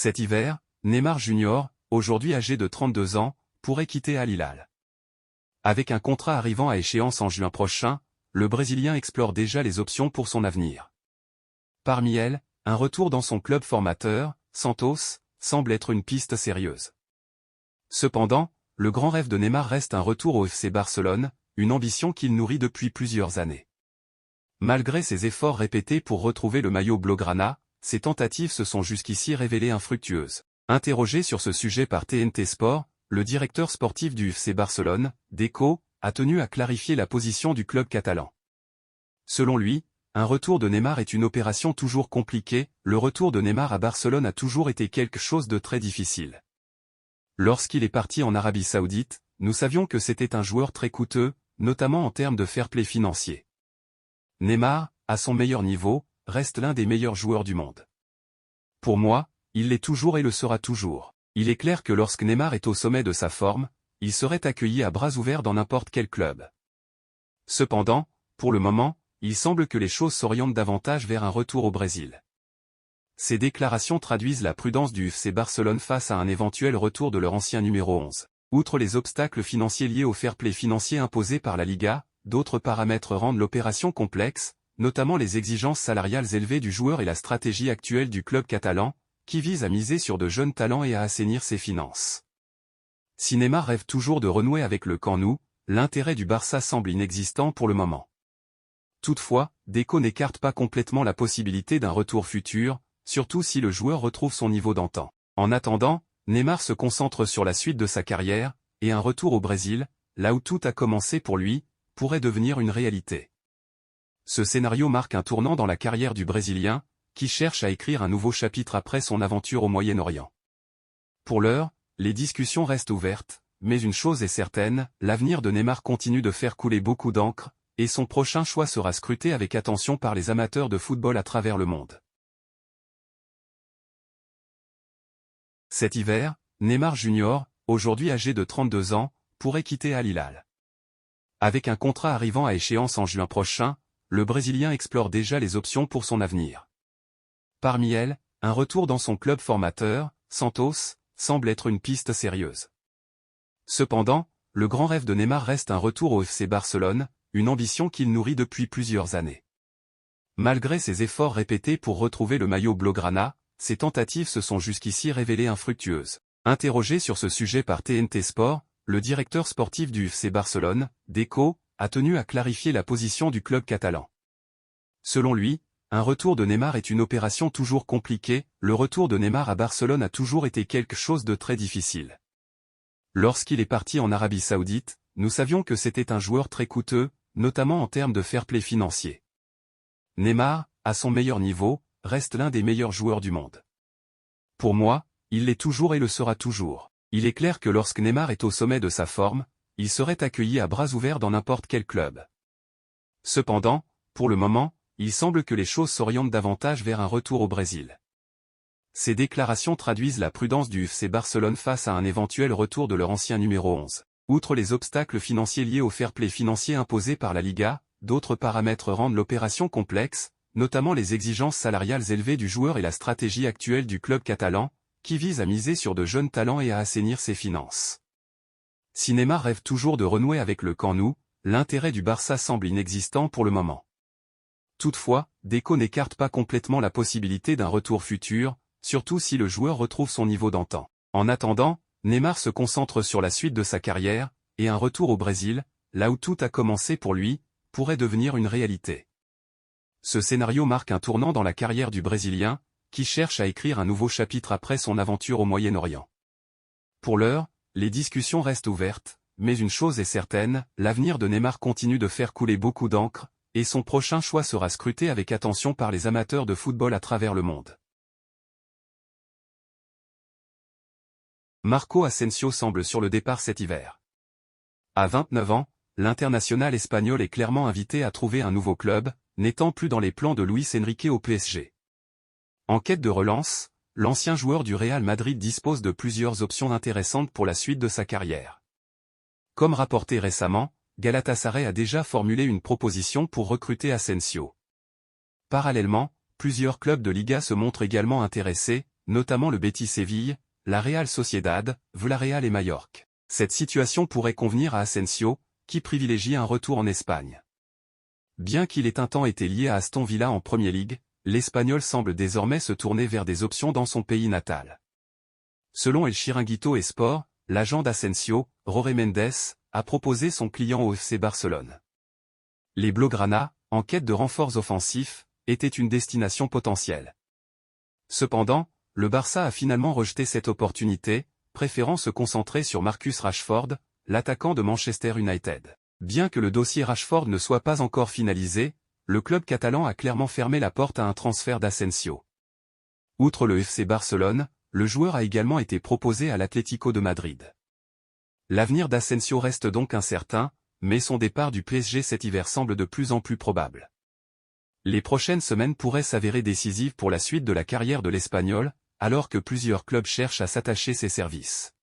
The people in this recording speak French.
Cet hiver, Neymar Jr., aujourd'hui âgé de 32 ans, pourrait quitter Al Hilal. Avec un contrat arrivant à échéance en juin prochain, le Brésilien explore déjà les options pour son avenir. Parmi elles, un retour dans son club formateur, Santos, semble être une piste sérieuse. Cependant, le grand rêve de Neymar reste un retour au FC Barcelone, une ambition qu'il nourrit depuis plusieurs années. Malgré ses efforts répétés pour retrouver le maillot blaugrana, ses tentatives se sont jusqu'ici révélées infructueuses. Interrogé sur ce sujet par TNT Sport, le directeur sportif du FC Barcelone, Deco, a tenu à clarifier la position du club catalan. Selon lui, un retour de Neymar est une opération toujours compliquée, le retour de Neymar à Barcelone a toujours été quelque chose de très difficile. Lorsqu'il est parti en Arabie Saoudite, nous savions que c'était un joueur très coûteux, notamment en termes de fair play financier. Neymar, à son meilleur niveau, reste l'un des meilleurs joueurs du monde. Pour moi, il l'est toujours et le sera toujours. Il est clair que lorsque Neymar est au sommet de sa forme, il serait accueilli à bras ouverts dans n'importe quel club. Cependant, pour le moment, il semble que les choses s'orientent davantage vers un retour au Brésil. Ces déclarations traduisent la prudence du FC Barcelone face à un éventuel retour de leur ancien numéro 11. Outre les obstacles financiers liés au fair play financier imposé par la Liga, d'autres paramètres rendent l'opération complexe, notamment les exigences salariales élevées du joueur et la stratégie actuelle du club catalan, qui vise à miser sur de jeunes talents et à assainir ses finances. Si Neymar rêve toujours de renouer avec le Camp Nou, l'intérêt du Barça semble inexistant pour le moment. Toutefois, Deco n'écarte pas complètement la possibilité d'un retour futur, surtout si le joueur retrouve son niveau d'antan. En attendant, Neymar se concentre sur la suite de sa carrière, et un retour au Brésil, là où tout a commencé pour lui, pourrait devenir une réalité. Ce scénario marque un tournant dans la carrière du Brésilien, qui cherche à écrire un nouveau chapitre après son aventure au Moyen-Orient. Pour l'heure, les discussions restent ouvertes, mais une chose est certaine, l'avenir de Neymar continue de faire couler beaucoup d'encre, et son prochain choix sera scruté avec attention par les amateurs de football à travers le monde. Cet hiver, Neymar Jr., aujourd'hui âgé de 32 ans, pourrait quitter Al Hilal. Avec un contrat arrivant à échéance en juin prochain, le Brésilien explore déjà les options pour son avenir. Parmi elles, un retour dans son club formateur, Santos, semble être une piste sérieuse. Cependant, le grand rêve de Neymar reste un retour au FC Barcelone, une ambition qu'il nourrit depuis plusieurs années. Malgré ses efforts répétés pour retrouver le maillot blaugrana, ses tentatives se sont jusqu'ici révélées infructueuses. Interrogé sur ce sujet par TNT Sport, le directeur sportif du FC Barcelone, Deco, a tenu à clarifier la position du club catalan. Selon lui, un retour de Neymar est une opération toujours compliquée, le retour de Neymar à Barcelone a toujours été quelque chose de très difficile. Lorsqu'il est parti en Arabie Saoudite, nous savions que c'était un joueur très coûteux, notamment en termes de fair play financier. Neymar, à son meilleur niveau, reste l'un des meilleurs joueurs du monde. Pour moi, il l'est toujours et le sera toujours. Il est clair que lorsque Neymar est au sommet de sa forme, il serait accueilli à bras ouverts dans n'importe quel club. Cependant, pour le moment, il semble que les choses s'orientent davantage vers un retour au Brésil. Ces déclarations traduisent la prudence du FC Barcelone face à un éventuel retour de leur ancien numéro 11. Outre les obstacles financiers liés au fair play financier imposé par la Liga, d'autres paramètres rendent l'opération complexe, notamment les exigences salariales élevées du joueur et la stratégie actuelle du club catalan, qui vise à miser sur de jeunes talents et à assainir ses finances. Si Neymar rêve toujours de renouer avec le Camp Nou, l'intérêt du Barça semble inexistant pour le moment. Toutefois, Deco n'écarte pas complètement la possibilité d'un retour futur, surtout si le joueur retrouve son niveau d'antan. En attendant, Neymar se concentre sur la suite de sa carrière, et un retour au Brésil, là où tout a commencé pour lui, pourrait devenir une réalité. Ce scénario marque un tournant dans la carrière du Brésilien, qui cherche à écrire un nouveau chapitre après son aventure au Moyen-Orient. Pour l'heure, les discussions restent ouvertes, mais une chose est certaine, l'avenir de Neymar continue de faire couler beaucoup d'encre, et son prochain choix sera scruté avec attention par les amateurs de football à travers le monde. Marco Asensio semble sur le départ cet hiver. À 29 ans, l'international espagnol est clairement invité à trouver un nouveau club, n'étant plus dans les plans de Luis Enrique au PSG. En quête de relance, l'ancien joueur du Real Madrid dispose de plusieurs options intéressantes pour la suite de sa carrière. Comme rapporté récemment, Galatasaray a déjà formulé une proposition pour recruter Asensio. Parallèlement, plusieurs clubs de Liga se montrent également intéressés, notamment le Betis Séville, la Real Sociedad, Villarreal et Majorque. Cette situation pourrait convenir à Asensio, qui privilégie un retour en Espagne. Bien qu'il ait un temps été lié à Aston Villa en Premier League, l'Espagnol semble désormais se tourner vers des options dans son pays natal. Selon El Chiringuito et Sport, l'agent d'Asensio, Jorge Mendes, a proposé son client au FC Barcelone. Les Blaugrana, en quête de renforts offensifs, étaient une destination potentielle. Cependant, le Barça a finalement rejeté cette opportunité, préférant se concentrer sur Marcus Rashford, l'attaquant de Manchester United. Bien que le dossier Rashford ne soit pas encore finalisé, le club catalan a clairement fermé la porte à un transfert d'Asensio. Outre le FC Barcelone, le joueur a également été proposé à l'Atlético de Madrid. L'avenir d'Asensio reste donc incertain, mais son départ du PSG cet hiver semble de plus en plus probable. Les prochaines semaines pourraient s'avérer décisives pour la suite de la carrière de l'Espagnol, alors que plusieurs clubs cherchent à s'attacher ses services.